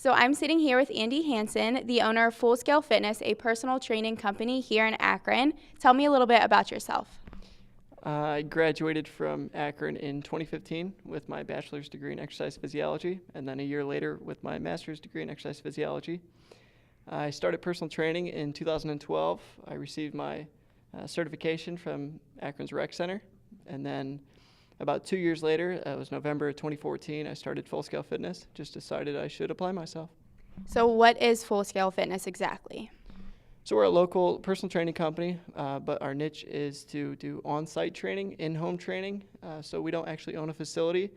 So I'm sitting here with Andy Hansen, the owner of Full Scale Fitness, a personal training company here in Akron. Tell me a little bit about yourself. I graduated from Akron in 2015 with my bachelor's degree in exercise physiology, and then a year later with my master's degree in exercise physiology. I started personal training in 2012. I received my certification from Akron's Rec Center, and then about 2 years later, it was November of 2014, I started Full Scale Fitness. Just decided I should apply myself. So what is Full Scale Fitness exactly? So we're a local personal training company, but our niche is to do on-site training, in-home training. So we don't actually own a facility.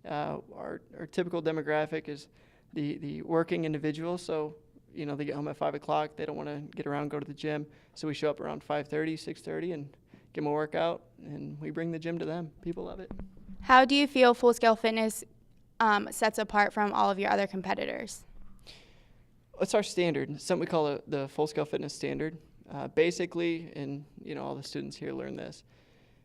Our typical demographic is the working individual. So, they get home at 5 o'clock. They don't want to get around, go to the gym. So we show up around 5:30, 6:30, and give them a workout, and we bring the gym to them. People love it. How do you feel Full Scale Fitness sets apart from all of your other competitors? It's our standard. It's something we call the Full Scale Fitness Standard. Basically, and all the students here learn this,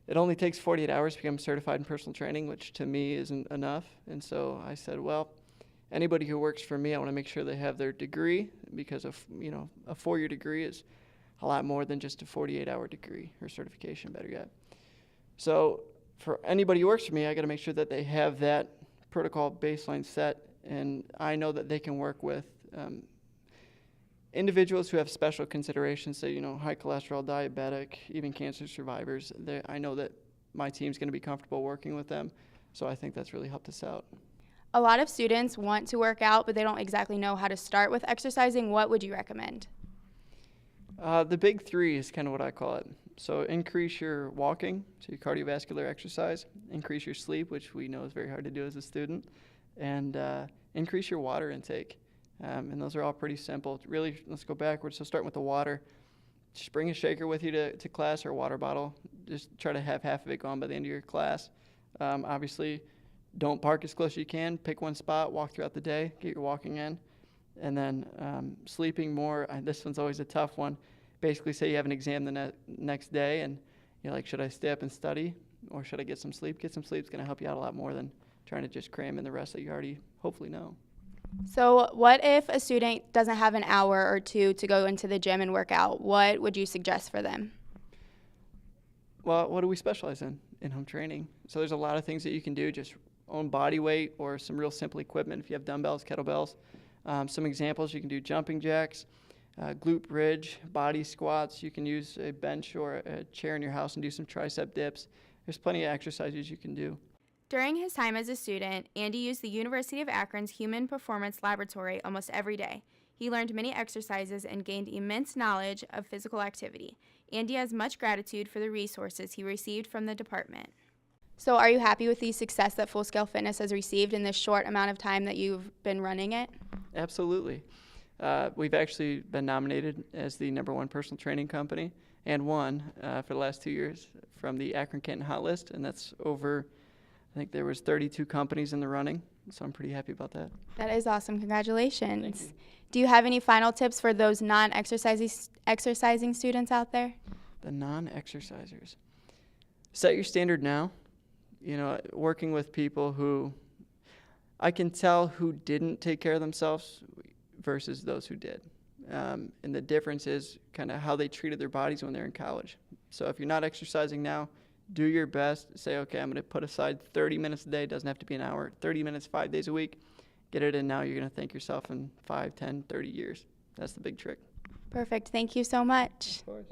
it only takes 48 hours to become certified in personal training, which to me isn't enough. And so I said, well, anybody who works for me, I want to make sure they have their degree, because a 4-year degree is a lot more than just a 48-hour degree or certification, better yet. So for anybody who works for me, I got to make sure that they have that protocol baseline set, and I know that they can work with individuals who have special considerations, say, high cholesterol, diabetic, even cancer survivors. I know that my team's going to be comfortable working with them, so I think that's really helped us out. A lot of students want to work out, but they don't exactly know how to start with exercising. What would you recommend? The big three is kind of what I call it. So increase your walking, so your cardiovascular exercise, increase your sleep, which we know is very hard to do as a student, and increase your water intake. And those are all pretty simple. Really, let's go backwards. So starting with the water, just bring a shaker with you to class or a water bottle. Just try to have half of it gone by the end of your class. Obviously, don't park as close as you can. Pick one spot, walk throughout the day, get your walking in. And then sleeping more. This one's always a tough one. Basically, say you have an exam the next day, and you're like, should I stay up and study, or should I get some sleep? Get some sleep is going to help you out a lot more than trying to just cram in the rest that you already hopefully know. So what if a student doesn't have an hour or two to go into the gym and work out? What would you suggest for them? Well, what do we specialize in? In-home training. So there's a lot of things that you can do, just own body weight or some real simple equipment. If you have dumbbells, kettlebells. Some examples, you can do jumping jacks, glute bridge, body squats. You can use a bench or a chair in your house and do some tricep dips. There's plenty of exercises you can do. During his time as a student, Andy used the University of Akron's Human Performance Laboratory almost every day. He learned many exercises and gained immense knowledge of physical activity. Andy has much gratitude for the resources he received from the department. So are you happy with the success that Full Scale Fitness has received in this short amount of time that you've been running it? Absolutely. We've actually been nominated as the #1 personal training company and won for the last 2 years from the Akron-Canton Hot List, and that's over, I think there was 32 companies in the running, so I'm pretty happy about that. That is awesome. Congratulations. Thank you. Do you have any final tips for those non-exercising students out there? The non-exercisers. Set your standard now. Working with people who I can tell who didn't take care of themselves versus those who did. And the difference is kind of how they treated their bodies when they're in college. So if you're not exercising now, do your best. Say, okay, I'm going to put aside 30 minutes a day. It doesn't have to be an hour. 30 minutes, 5 days a week. Get it in now. You're going to thank yourself in 5, 10, 30 years. That's the big trick. Perfect. Thank you so much. Of course.